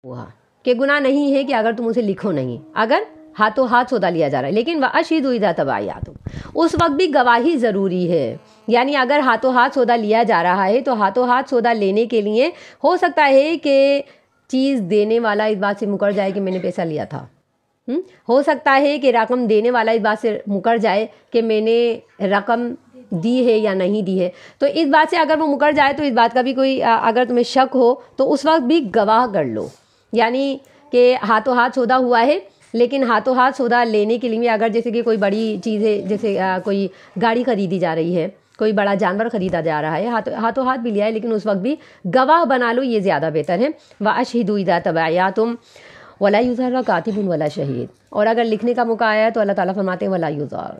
ہوا کہ گناہ نہیں ہے کہ اگر تم اسے لکھو نہیں، اگر ہاتھوں ہاتھ سودا لیا جا رہا ہے، لیکن وَأَشْهِدُوا إِذَا تَبَايَعْتُمْ، اس وقت بھی گواہی ضروری ہے. یعنی اگر ہاتھوں ہاتھ سودا لیا جا رہا ہے تو ہاتھوں ہاتھ سودا لینے کے لیے ہو سکتا ہے کہ چیز دینے والا اس بات سے مکر جائے کہ میں نے پیسہ لیا تھا، ہو سکتا ہے کہ رقم دینے والا اس بات سے مکر جائے کہ میں نے رقم دی ہے یا نہیں دی ہے. تو اس بات سے اگر وہ مکر جائے تو اس بات کا بھی کوئی اگر تمہیں شک ہو تو اس وقت بھی گواہ کر لو. یعنی کہ ہاتھوں ہاتھ سودا ہوا ہے، لیکن ہاتھوں ہاتھ سودا لینے کے لیے اگر جیسے کہ کوئی بڑی چیز ہے، جیسے کوئی گاڑی خریدی جا رہی ہے، کوئی بڑا جانور خریدا جا رہا ہے، ہاتھوں ہاتھ بھی لیا ہے، لیکن اس وقت بھی گواہ بنا لو، یہ زیادہ بہتر ہے. وَأَشْهِدُوا إِذَا تَبَايَعْتُمْ وَلَا يُضَرَّ كَاتِبٌ وَلَا شَهِيدٌ. اور اگر لکھنے کا موقع آیا ہے تو اللہ تعالیٰ فرماتے ہیں وَلَا يُضَرَّ،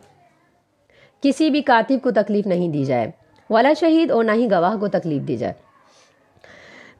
کسی بھی کاتب کو تکلیف نہیں دی جائے، ولا شہید، اور نہ ہی گواہ کو تکلیف دی جائے.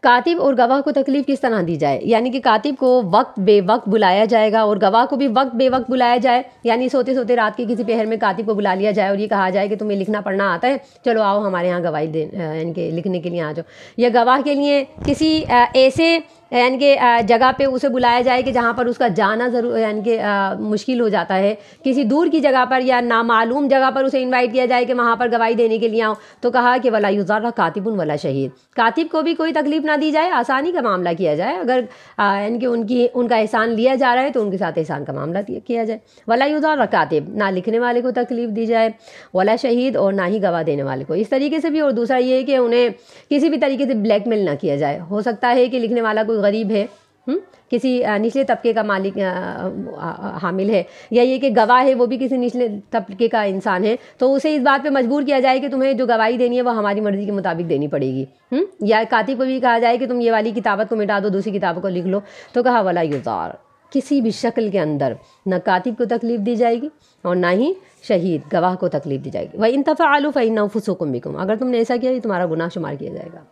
کاتب اور گواہ کو تکلیف کس طرح دی جائے؟ یعنی کہ کاتب کو وقت بے وقت بلایا جائے گا اور گواہ کو بھی وقت بے وقت بلایا جائے. یعنی سوتے سوتے رات کے کسی پہر میں کاتب کو بلا لیا جائے اور یہ کہا جائے کہ تمہیں لکھنا پڑھنا آتا ہے، چلو آؤ ہمارے ہاں گواہی دے، یعنی کہ لکھنے کے لیے آ جاؤ. یا گواہ کے لیے کسی ایسے یعنی کہ جگہ پہ اسے بلایا جائے کہ جہاں پر اس کا جانا ضرور یعنی کہ مشکل ہو جاتا ہے، کسی دور کی جگہ پر یا نامعلوم جگہ پر اسے انوائٹ کیا جائے کہ وہاں پر گواہی دینے کے لیے آؤ. تو کہا کہ ولا یضر کاتب ولا شہید، کاتب کو بھی کوئی تکلیف نہ دی جائے، آسانی کا معاملہ کیا جائے. اگر یعنی کہ ان کا احسان لیا جا رہا ہے تو ان کے ساتھ احسان کا معاملہ کیا جائے. ولا یضر کاتب، نہ لکھنے والے کو تکلیف دی جائے، ولا شہید، اور نہ ہی گواہ دینے والے کو اس طریقے سے بھی. اور دوسرا یہ ہے کہ انہیں کسی بھی طریقے سے بلیک میل نہ کیا جائے. ہو سکتا ہے کہ لکھنے والا کوئی غریب ہے، کسی نچلے طبقے کا مالک حامل ہے، یا یہ کہ گواہ ہے وہ بھی کسی نچلے طبقے کا انسان ہے، تو اسے اس بات پہ مجبور کیا جائے کہ تمہیں جو گواہی دینی ہے وہ ہماری مرضی کے مطابق دینی پڑے گی. یا کاتب کو بھی کہا جائے کہ تم یہ والی کتابت کو مٹا دو، دوسری کتاب کو لکھ لو. تو کہا ولا یضار، کسی بھی شکل کے اندر نہ کاتب کو تکلیف دی جائے گی اور نہ ہی شہید گواہ کو تکلیف دی جائے گی. وَإِن تَفْعَلُوا فَإِنَّهُ فُسُوقٌ بِكُمْ، اگر تم نے ایسا کیا یہ تمہارا گناہ شمار کیا جائے گا.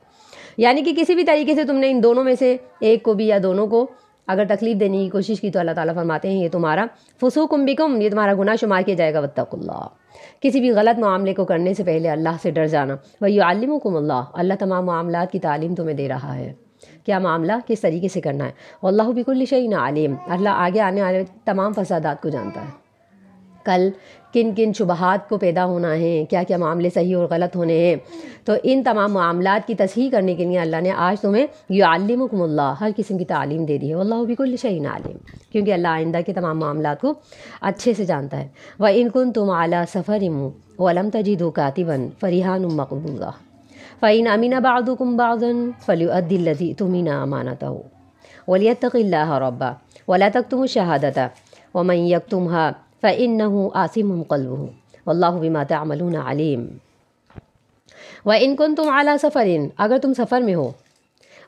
یعنی کہ کسی بھی طریقے سے تم نے ان دونوں میں سے ایک کو بھی یا دونوں کو اگر تکلیف دینے کی کوشش کی تو اللہ تعالیٰ فرماتے ہیں یہ تمہارا فسوقٌ بکم، یہ تمہارا گناہ شمار کیا جائے گا. واتقوا اللہ، کسی بھی غلط معاملے کو کرنے سے پہلے اللہ سے ڈر جانا. ویعلمکم اللہ، اللہ تمام معاملات کی تعلیم تمہیں دے رہا ہے، کیا معاملہ کس طریقے سے کرنا ہے. واللہ بکل شیء علیم، اللہ آگے آنے والے تمام فسادات کو جانتا ہے. کل کن کن شبہات کو پیدا ہونا ہے، کیا کیا معاملے صحیح اور غلط ہونے ہیں، تو ان تمام معاملات کی تصحیح کرنے کے لیے اللہ نے آج تمہیں یعلمکم اللہ ہر قسم کی تعلیم دے دی ہے. واللہ بکل شیء علیم، کیونکہ اللہ آئندہ کے تمام معاملات کو اچھے سے جانتا ہے. وَإِن كُنتُمْ عَلَى سَفَرٍ وَلَمْ تَجِدُوا كَاتِبًا فَرِهَانٌ مَّقْبُوضَةٌ فَإِنْ أَمِنَ بَعْضُكُمْ بَعْضًا فَلْيُؤَدِّ الَّذِي اؤْتُمِنَ أَمَانَتَهُ وَلْيَتَّقِ اللَّهَ رَبَّهُ وَلَا تَكْتُمُوا الشَّهَادَةَ وَمَن يَكْتُمْهَا فَإِنَّهُ آثِمٌ قَلْبُهُ وَاللَّهُ بِمَا تَعْمَلُونَ عَلِيمٌ. وَإِن كُنتُمْ عَلَى سَفَرٍ، اگر تم سفر میں ہو،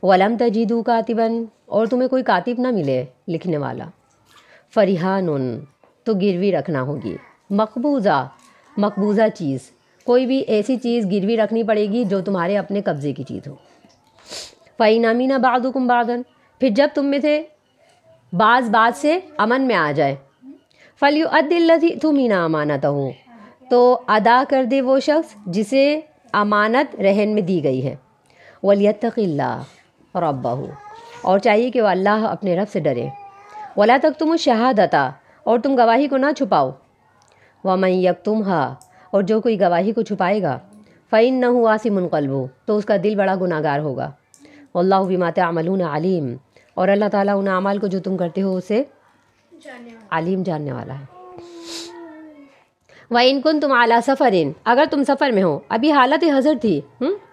وَلَمْ تَجِدُوا كَاتِبًا، اور تمہیں کوئی کاتب نہ ملے لکھنے والا، فَرِحَانٌ، تو گروی رکھنا ہوگی. مقبوضہ، مقبوضہ چیز، کوئی بھی ایسی چیز گروی رکھنی پڑے گی جو تمہارے اپنے قبضے کی چیز ہو. فَإِنْ أَمِنَ بَعْضُكُمْ بَعْضًا، پھر جب تم میں سے بعض بات سے امن میں آ جائے، فَلْيُؤَدِّ الَّذِي اؤْتُمِنَ أَمَانَتَهُ، تو ادا کر دے وہ شخص جسے امانت رہن میں دی گئی ہے. وَلْيَتَّقِ اللَّهَ رَبَّهُ، اور چاہیے کہ وہ اللہ اپنے رب سے ڈرے. وَلَا تَكْتُمُوا الشَّهَادَةَ، اور تم گواہی کو نہ چھپاؤ. وَمَن يَكْتُمْهَا، اور جو کوئی گواہی کو چھپائے گا، فَإِنَّهُ آثِمٌ قَلْبُهُ، تو اس کا دل بڑا گناہگار ہوگا. وَاللَّهُ بِمَا تَعْمَلُونَ عَلِيمٌ، اور اللہ تعالیٰ ان اعمال کو جو تم کرتے ہو اسے علیم جاننے والا ہے. وَإِن كُنتُمْ عَلَى سَفَرٍ، اگر تم سفر میں ہو، ابھی حالت حضر تھی،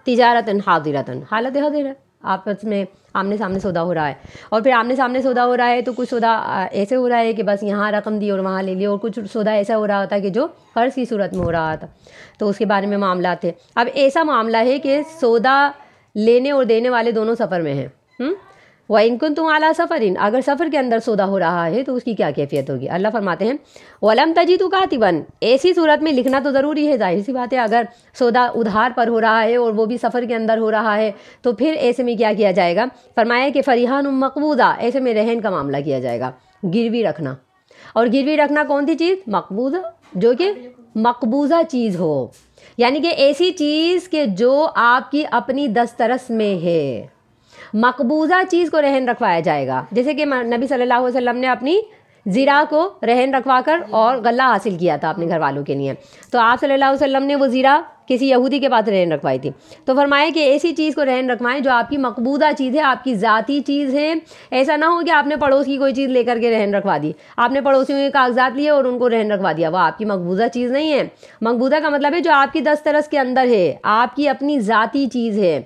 تجارتاً حاضرتاً، حالت حضر ہے، آپس میں آمنے سامنے سودا ہو رہا ہے. اور پھر آمنے سامنے سودا ہو رہا ہے تو کچھ سودا ایسے ہو رہا ہے کہ بس یہاں رقم دی اور وہاں لے لی، اور کچھ سودا ایسا ہو رہا ہوتا ہے کہ جو قرض کی صورت میں ہو رہا تھا، تو اس کے بارے میں معاملات تھے. اب ایسا معاملہ ہے کہ سودا لینے اور دینے والے دونوں سفر میں ہیں. وَإِن كُنتُمْ عَلَى سَفَرٍ، اگر سفر کے اندر سودا ہو رہا ہے تو اس کی کیا کیفیت ہوگی. اللہ فرماتے ہیں وَلَمْ تَجِدُوا كَاتِبًا، ایسی صورت میں لکھنا تو ضروری ہے، ظاہر سی بات ہے. اگر سودا ادھار پر ہو رہا ہے اور وہ بھی سفر کے اندر ہو رہا ہے تو پھر ایسے میں کیا کیا جائے گا. فرمایا کہ فَرِحَانٌ مَّقْبُوضَةٌ، ایسے میں رہن کا معاملہ کیا جائے گا، گروی رکھنا. اور گروی رکھنا کون سی چیز؟ مقبوضہ، جو کہ مقبوضہ چیز ہو، یعنی کہ ایسی چیز کہ جو آپ کی اپنی دسترس میں ہے. مقبوضہ چیز کو رہن رکھوایا جائے گا. جیسے کہ نبی صلی اللہ علیہ وسلم نے اپنی زیرہ کو رہن رکھوا کر اور غلہ حاصل کیا تھا اپنے گھر والوں کے لیے, تو آپ صلی اللہ علیہ وسلم نے وہ زیرہ کسی یہودی کے پاس رہن رکھوائی تھی. تو فرمایا کہ ایسی چیز کو رہن رکھوائیں جو آپ کی مقبوضہ چیز ہے, آپ کی ذاتی چیز ہے. ایسا نہ ہو کہ آپ نے پڑوس کی کوئی چیز لے کر کے رہن رکھوا دی, آپ نے پڑوسیوں کے کاغذات لیے اور ان کو رہن رکھوا دیا, وہ آپ کی مقبوضہ چیز نہیں ہے. مقبوضہ کا مطلب ہے جو آپ کی دسترس کے اندر ہے, آپ کی اپنی ذاتی چیز ہے.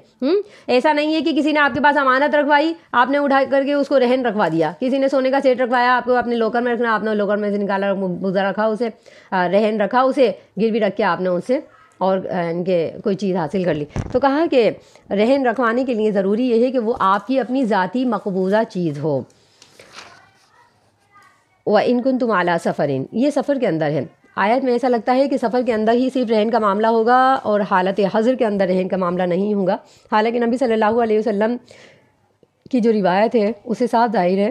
ایسا نہیں ہے کہ کسی نے آپ کے پاس امانت رکھوائی, آپ نے اٹھا کر کے اس کو رہن رکھوا دیا. کسی نے سونے کا سیٹ رکھوایا, آپ کو اپنے لوکر میں رکھنا, آپ نے لوکر میں سے نکالا, مقبوضہ رکھا, اسے رہن رکھا, اسے گروی رکھ کے آپ نے اس سے اور ان کے کوئی چیز حاصل کر لی. تو کہا کہ رہن رکھوانے کے لیے ضروری یہ ہے کہ وہ آپ کی اپنی ذاتی مقبوضہ چیز ہو. وَإِن كُنتُمْ عَلَىٰ سَفَرٍ, یہ سفر کے اندر ہے. آیت میں ایسا لگتا ہے کہ سفر کے اندر ہی صرف رہن کا معاملہ ہوگا اور حالت حضر کے اندر رہن کا معاملہ نہیں ہوگا. حالانکہ نبی صلی اللہ علیہ وسلم کی جو روایت ہے اسے صاف ظاہر ہے.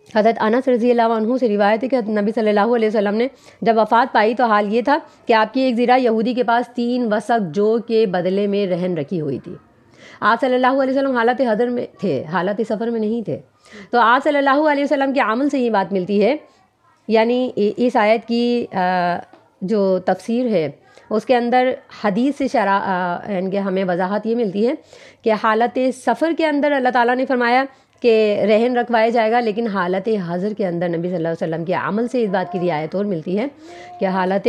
حضرت انس رضی اللہ عنہ سے روایت ہے کہ نبی صلی اللہ علیہ وسلم نے جب وفات پائی تو حال یہ تھا کہ آپ کی ایک زیرہ یہودی کے پاس 3 وسق جو کے بدلے میں رہن رکھی ہوئی تھی. آپ صلی اللہ علیہ وسلم حالت حضر میں تھے, حالت سفر میں نہیں تھے. تو آپ صلی اللہ علیہ وسلم کے عمل سے یہ بات ملتی ہے, یعنی اس آیت کی جو تفسیر ہے اس کے اندر حدیث سے یعنی کہ ہمیں وضاحت یہ ملتی ہے کہ حالت سفر کے اندر اللہ تعالیٰ نے فرمایا کہ رہن رکھوایا جائے گا, لیکن حالت حضر کے اندر نبی صلی اللہ علیہ وسلم کے عمل سے اس بات کی رعایت اور ملتی ہے کہ حالت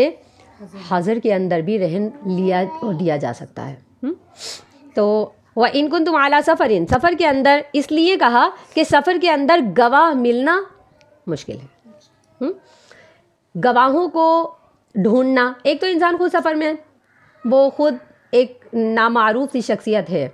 حضر کے اندر بھی رہن لیا اور دیا جا سکتا ہے. تو وَإِن كُنتُمْ عَلَىٰ سَفَرٍ, سفر کے اندر اس لیے کہا کہ سفر کے اندر گواہ ملنا مشکل ہے. گواہوں کو ڈھونڈنا, ایک تو انسان خود سفر میں ہے, وہ خود ایک نامعروف سی شخصیت ہے.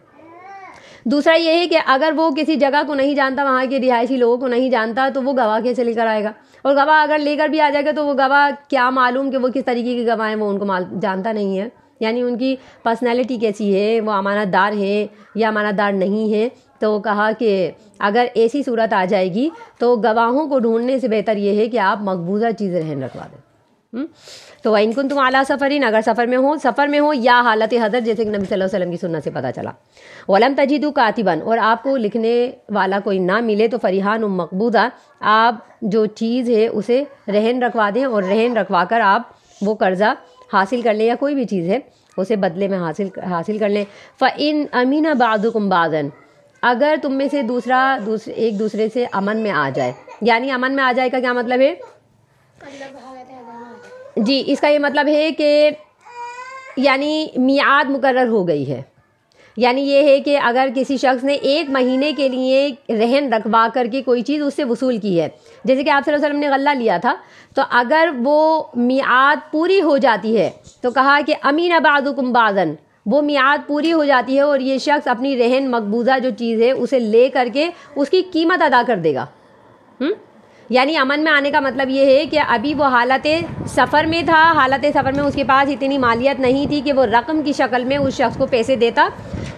دوسرا یہ ہے کہ اگر وہ کسی جگہ کو نہیں جانتا, وہاں کے رہائشی لوگوں کو نہیں جانتا, تو وہ گواہ کیسے لے کر آئے گا؟ اور گواہ اگر لے کر بھی آ جائے گا تو وہ گواہ کیا معلوم کہ وہ کس طریقے کے گواہ ہیں, وہ ان کو جانتا نہیں ہے. یعنی ان کی پرسنالٹی کیسی ہے, وہ امانت دار ہے یا امانت دار نہیں ہے. تو کہا کہ اگر ایسی صورت آ جائے گی تو گواہوں کو ڈھونڈنے سے بہتر یہ ہے کہ آپ مقبوضہ چیزیں رہن رکھوا دیں. تو وَإِن كُنتُمْ عَلَىٰ سَفَرٍ, اگر سفر میں ہو یا حالت حضر, جیسے کہ نبی صلی اللہ علیہ وسلم کی سنت سے پتہ چلا. وَلَمْ تَجِدُوا كَاتِبًا, اور آپ کو لکھنے والا کوئی نہ ملے تو فَرِحَانٌ مَقْبُوضَةٌ, آپ جو چیز ہے اسے رہن رکھوا دیں اور رہن رکھوا کر آپ وہ قرضہ حاصل کر لیں, یا کوئی بھی چیز ہے اسے بدلے میں حاصل کر لیں. فَإِنْ أَمِنَ بَعْضُكُمْ بَعْضًا, اگر تم میں سے ایک دوسرے سے امن میں آ جائے. یعنی امن میں آ جائے کا کیا مطلب ہے جی؟ اس کا یہ مطلب ہے کہ یعنی میعاد مقرر ہو گئی ہے. یعنی یہ ہے کہ اگر کسی شخص نے 1 مہینے کے لیے رہن رکھوا کر کے کوئی چیز اس سے وصول کی ہے, جیسے کہ آپ صلی اللہ علیہ وسلم نے غلہ لیا تھا, تو اگر وہ میعاد پوری ہو جاتی ہے تو کہا کہ امین بعضکم بعضاً, وہ میعاد پوری ہو جاتی ہے اور یہ شخص اپنی رہن مقبوضہ جو چیز ہے اسے لے کر کے اس کی قیمت ادا کر دے گا. یعنی امن میں آنے کا مطلب یہ ہے کہ ابھی وہ حالت سفر میں تھا, حالت سفر میں اس کے پاس اتنی مالیت نہیں تھی کہ وہ رقم کی شکل میں اس شخص کو پیسے دیتا,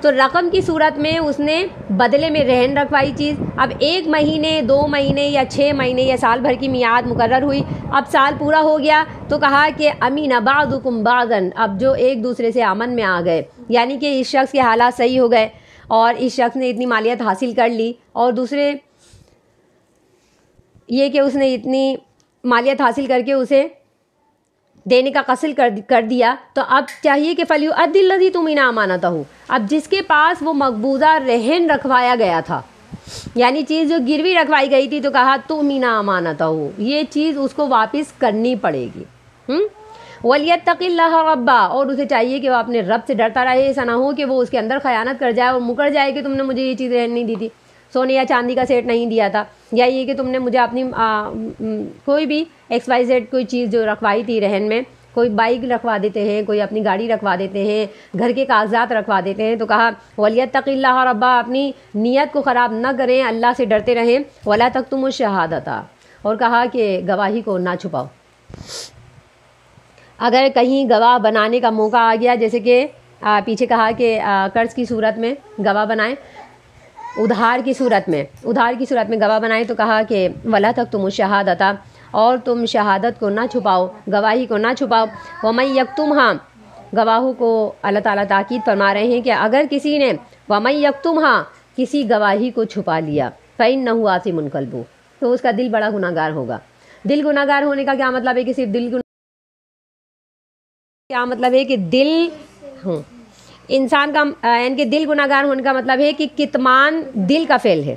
تو رقم کی صورت میں اس نے بدلے میں رہن رکھوائی چیز. اب 1 مہینے 2 مہینے یا 6 مہینے یا سال بھر کی میعاد مقرر ہوئی, اب سال پورا ہو گیا تو کہا کہ امین بعضکم بعضاً, اب جو ایک دوسرے سے امن میں آ گئے, یعنی کہ اس شخص کے حالات صحیح ہو گئے اور اس شخص نے اتنی مالیت حاصل کر لی, اور دوسرے یہ کہ اس نے اتنی مالیت حاصل کر کے اسے دینے کا قصد کر دیا, تو اب چاہیے کہ فَلْيُؤَدِّ الَّذِي تُؤْمِنُ أَمَانَتَهُ, اب جس کے پاس وہ مقبوضہ رہن رکھوایا گیا تھا, یعنی چیز جو گروی رکھوائی گئی تھی, تو کہا تُؤْمِنُ أَمَانَتَهُ, یہ چیز اس کو واپس کرنی پڑے گی. وَلْيَتَّقِ اللَّهَ رَبَّهُ, اور اسے چاہیے کہ وہ اپنے رب سے ڈرتا رہے. ایسا نہ ہو کہ وہ اس کے اندر خیانت کر جائے اور مکر جائے کہ تم نے مجھے یہ چیز رہن نہیں دی تھی, سونے یا چاندی کا سیٹ نہیں دیا تھا, یا یہ کہ تم نے مجھے اپنی کوئی بھی XYZ کوئی چیز جو رکھوائی تھی رہن میں, کوئی بائک رکھوا دیتے ہیں, کوئی اپنی گاڑی رکھوا دیتے ہیں, گھر کے کاغذات رکھوا دیتے ہیں. تو کہا وَلْيَتَّقِ اللَّهَ رَبَّهُ, اپنی نیت کو خراب نہ کریں, اللہ سے ڈرتے رہیں. وَلَا تَكْتُمُوا الشَّهَادَةَ, اور کہا کہ گواہی کو نہ چھپاؤ. اگر کہیں گواہ بنانے کا موقع آ گیا, جیسے کہ پیچھے کہا کہ قرض کی صورت میں گواہ بنائیں, ادھار کی صورت میں گواہ بنائیں, تو کہا کہ وَلَا تَكْتُمُوا الشَّهَادَةَ, اور تم شہادت کو نہ چھپاؤ, گواہی کو نہ چھپاؤ. وَمَن يَكْتُمْهَا, گواہوں کو اللہ تعالیٰ تاکید فرما رہے ہیں کہ اگر کسی نے وَمَن يَكْتُمْهَا, کسی گواہی کو چھپا لیا فإنہ آثم قلبہ، تو اس کا دل بڑا گناہگار ہوگا۔ دل گناہگار ہونے کا کیا مطلب ہے کہ صرف دل کیا مطلب ہے کہ دل انسان کا یعنی کہ دل گناہگار ہونے کا مطلب ہے کہ کتمان دل کا فعل ہے۔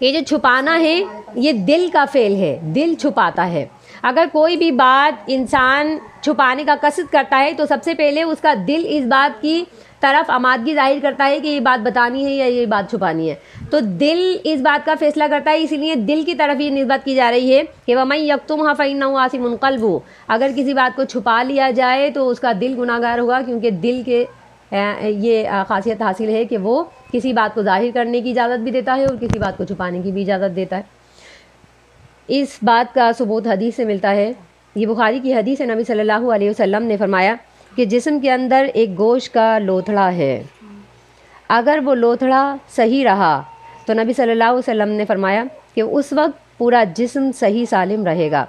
یہ جو چھپانا ہے یہ دل کا فعل ہے، دل چھپاتا ہے۔ اگر کوئی بھی بات انسان چھپانے کا قصد کرتا ہے تو سب سے پہلے اس کا دل اس بات کی طرف آمادگی ظاہر کرتا ہے کہ یہ بات بتانی ہے یا یہ بات چھپانی ہے، تو دل اس بات کا فیصلہ کرتا ہے۔ اسی لیے دل کی طرف یہ نسبت کی جا رہی ہے کہ وَمَن يَكْتُمْهَا فَإِنَّهُ آثِمٌ قَلْبُهُ، اگر کسی بات کو چھپا لیا جائے تو اس کا دل گناہگار ہوگا، کیونکہ دل کے یہ خاصیت حاصل ہے کہ وہ کسی بات کو ظاہر کرنے کی اجازت بھی دیتا ہے اور کسی بات کو چھپانے کی بھی اجازت دیتا ہے۔ اس بات کا ثبوت حدیث سے ملتا ہے، یہ بخاری کی حدیث ہے، نبی صلی اللہ علیہ وسلم نے فرمایا کہ جسم کے اندر ایک گوشت کا لوتھڑا ہے، اگر وہ لوتھڑا صحیح رہا تو نبی صلی اللہ علیہ وسلم نے فرمایا کہ اس وقت پورا جسم صحیح سالم رہے گا،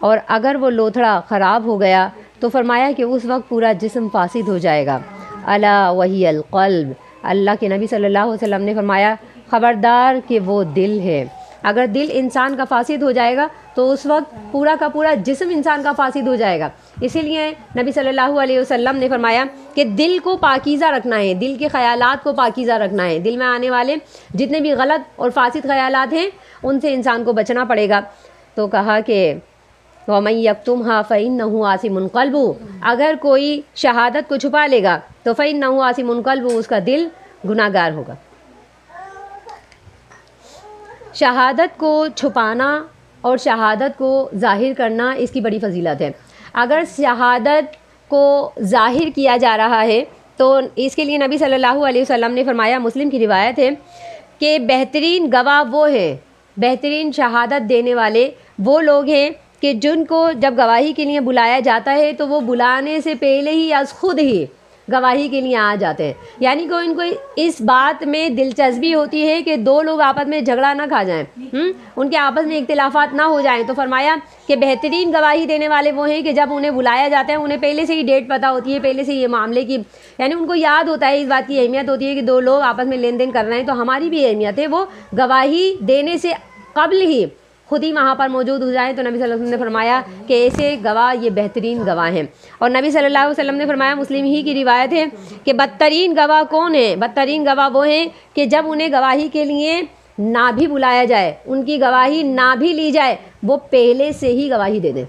اور اگر وہ لوتھڑا خراب ہو گیا تو فرمایا کہ اس وقت پورا جسم فاسد ہو جائے گا۔ الا وہی القلب، اللہ کے نبی صلی اللہ علیہ وسلم نے فرمایا خبردار کہ وہ دل ہے۔ اگر دل انسان کا فاسد ہو جائے گا تو اس وقت پورا کا پورا جسم انسان کا فاسد ہو جائے گا۔ اسی لیے نبی صلی اللہ علیہ وسلم نے فرمایا کہ دل کو پاکیزہ رکھنا ہے، دل کے خیالات کو پاکیزہ رکھنا ہے، دل میں آنے والے جتنے بھی غلط اور فاسد خیالات ہیں ان سے انسان کو بچنا پڑے گا۔ تو کہا کہ وَمَن يَكْتُمْهَا فَإِنَّهُ آثِمٌ قَلْبُهُ، اگر کوئی شہادت کو چھپا لے گا تو فَإِنَّهُ آثِمٌ قَلْبُهُ، اس کا دل گناہگار ہوگا۔ شہادت کو چھپانا اور شہادت کو ظاہر کرنا اس کی بڑی فضیلت ہے۔ اگر شہادت کو ظاہر کیا جا رہا ہے تو اس کے لیے نبی صلی اللہ علیہ وسلم نے فرمایا، مسلم کی روایت ہے کہ بہترین گواہ وہ ہیں، بہترین شہادت دینے والے وہ لوگ ہیں کہ جن کو جب گواہی کے لیے بلایا جاتا ہے تو وہ بلانے سے پہلے ہی از خود ہی گواہی کے لیے آ جاتے ہیں، یعنی کہ ان کو اس بات میں دلچسپی ہوتی ہے کہ دو لوگ آپس میں جھگڑا نہ کھا جائیں، ان کے آپس میں اختلافات نہ ہو جائیں۔ تو فرمایا کہ بہترین گواہی دینے والے وہ ہیں کہ جب انہیں بلایا جاتا ہے انہیں پہلے سے ہی ڈیٹ پتہ ہوتی ہے، پہلے سے یہ معاملے کی یعنی ان کو یاد ہوتا ہے، اس بات کی اہمیت ہوتی ہے کہ دو لوگ آپس میں لین دین کر رہے ہیں، تو ہماری بھی اہمیت ہے وہ گواہی دینے سے قبل ہی خود ہی وہاں پر موجود ہو جائیں۔ تو نبی صلی اللہ علیہ وسلم نے فرمایا کہ ایسے گواہ یہ بہترین گواہ ہیں۔ اور نبی صلی اللہ علیہ وسلم نے فرمایا، مسلم ہی کی روایت ہے کہ بدترین گواہ کون ہیں؟ بدترین گواہ وہ ہیں کہ جب انہیں گواہی کے لیے نہ بھی بلایا جائے، ان کی گواہی نہ بھی لی جائے، وہ پہلے سے ہی گواہی دے دیں۔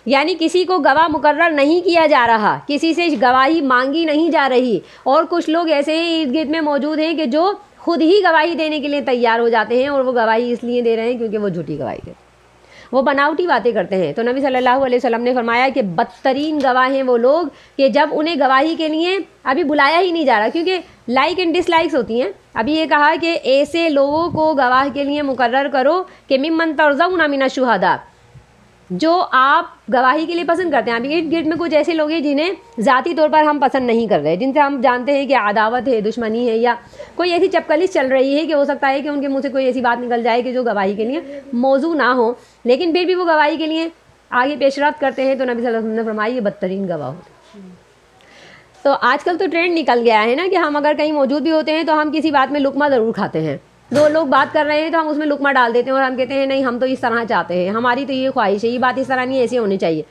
یعنی کسی کو گواہ مقرر نہیں کیا جا رہا، کسی سے گواہی مانگی نہیں جا رہی، اور کچھ لوگ ایسے ہی ارد گرد میں موجود ہیں کہ جو خود ہی گواہی دینے کے لیے تیار ہو جاتے ہیں، اور وہ گواہی اس لیے دے رہے ہیں کیونکہ وہ جھوٹی گواہی دیتے ہیں، وہ بناوٹی باتیں کرتے ہیں۔ تو نبی صلی اللہ علیہ وسلم نے فرمایا کہ بدترین گواہ ہیں وہ لوگ کہ جب انہیں گواہی کے لیے ابھی بلایا ہی نہیں جا رہا، کیونکہ لائک اینڈ ڈس لائکس ہوتی ہیں۔ ابھی یہ کہا کہ ایسے لوگوں کو گواہ کے لیے مقرر کرو کہ ممن ترضون من الشہداء، جو آپ گواہی کے لیے پسند کرتے ہیں۔ ابھی ارد گرد میں کچھ ایسے لوگ ہیں جنہیں ذاتی طور پر ہم پسند نہیں کر رہے، جن سے ہم جانتے ہیں کہ عداوت ہے، دشمنی ہے، یا کوئی ایسی چپکلش چل رہی ہے کہ ہو سکتا ہے کہ ان کے منہ سے کوئی ایسی بات نکل جائے کہ جو گواہی کے لیے موضوع نہ ہو، لیکن پھر بھی وہ گواہی کے لیے آگے پیش رفت کرتے ہیں۔ تو نبی صلی اللہ علیہ وسلم نے فرمایا یہ بدترین گواہ ہوتے ہیں۔ تو آج کل تو ٹرینڈ نکل گیا ہے نا کہ ہم اگر کہیں موجود بھی ہوتے ہیں تو ہم کسی بات میں لقمہ ضرور کھاتے ہیں۔ دو لوگ بات کر رہے ہیں تو ہم اس میں لقمہ ڈال دیتے ہیں اور ہم کہتے ہیں نہیں ہم تو اس طرح چاہتے ہیں، ہماری تو یہ خواہش ہے، یہ بات اس طرح نہیں، ایسے ہونی چاہیے۔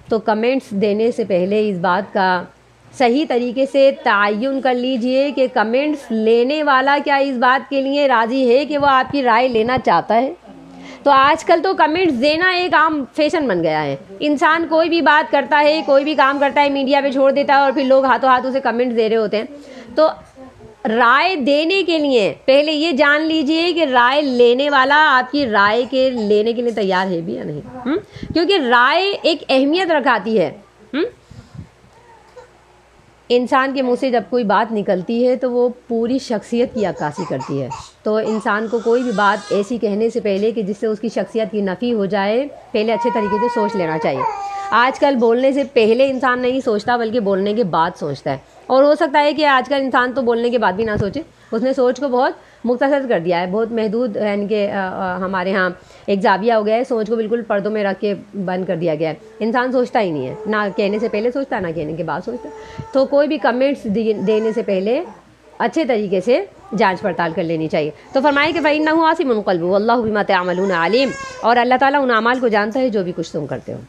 تو کمنٹس دینے سے پہلے اس بات کا صحیح طریقے سے تعین کر لیجئے کہ کمنٹس لینے والا کیا اس بات کے لیے راضی ہے کہ وہ آپ کی رائے لینا چاہتا ہے۔ تو آج کل تو کمنٹس دینا ایک عام فیشن بن گیا ہے، انسان کوئی بھی بات کرتا ہے، کوئی بھی کام کرتا ہے، میڈیا پہ چھوڑ دیتا ہے اور پھر لوگ ہاتھوں ہاتھ اسے کمنٹس دے رہے ہوتے ہیں۔ تو رائے دینے کے لیے پہلے یہ جان لیجئے کہ رائے لینے والا آپ کی رائے کے لینے کے لیے تیار ہے بھی یا نہیں، کیونکہ رائے ایک اہمیت رکھاتی ہے۔ انسان کے منہ سے جب کوئی بات نکلتی ہے تو وہ پوری شخصیت کی عکاسی کرتی ہے۔ تو انسان کو کوئی بھی بات ایسی کہنے سے پہلے کہ جس سے اس کی شخصیت کی نفی ہو جائے، پہلے اچھے طریقے سے سوچ لینا چاہیے۔ آج کل بولنے سے پہلے انسان نہیں سوچتا بلکہ بولنے کے بعد سوچتا ہے، اور ہو سکتا ہے کہ آج کل انسان تو بولنے کے بعد بھی نہ سوچے، اس نے سوچ کو بہت مختصر کر دیا ہے، بہت محدود، یعنی کہ ہمارے ہاں ایک زاویہ ہو گیا ہے، سوچ کو بالکل پردوں میں رکھ کے بند کر دیا گیا ہے۔ انسان سوچتا ہی نہیں ہے، نہ کہنے سے پہلے سوچتا ہے نہ کہنے کے بعد سوچتا ہے۔ تو کوئی بھی کمنٹس دینے سے پہلے اچھے طریقے سے جانچ پڑتال کر لینی چاہیے۔ تو فرمائے کہ فَإِنَّهُ عَاصِمٌ قَلْبُهُ وَاللَّهُ بِمَا تَعْمَلُونَ عَلِيمٌ، اور اللہ تعالیٰ ان اعمال کو جانتا ہے جو بھی کچھ تم کرتے ہو۔